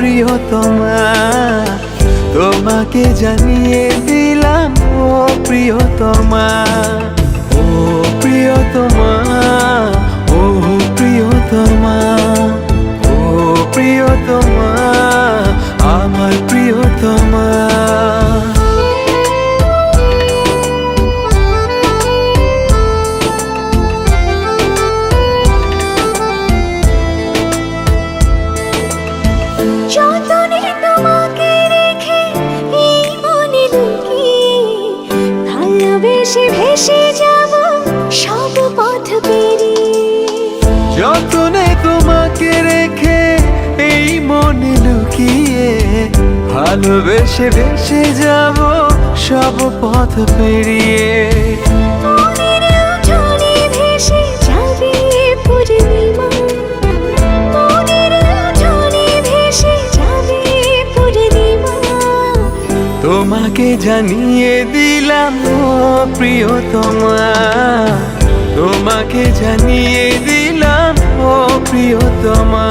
প্রিয়তমা, তোমাকে জানিয়ে দিলাম ও প্রিয়তমা, ও প্রিয়তমা, ও প্রিয়তমা, ও প্রিয়তমা, আমার প্রিয়তমা। যতনে তোমাকে রেখে এই মনে লুকিয়ে, ভালোবেসে ভেসে যাব সব পথ পেরিয়ে। যতনে তোমাকে রেখে এই মনে লুকিয়ে, ভালোবেসে ভেসে যাব সব পথ পেরিয়ে। মনের উঠোনে ভেসে যাবে পূর্ণিমা, মনের উঠোনে ভেসে যাবে পূর্ণিমা। তোমাকে জানিয়ে দিলাম ও প্রিয়তমা, তোমাকে জানিয়ে দিলাম ও প্রিয়তমা।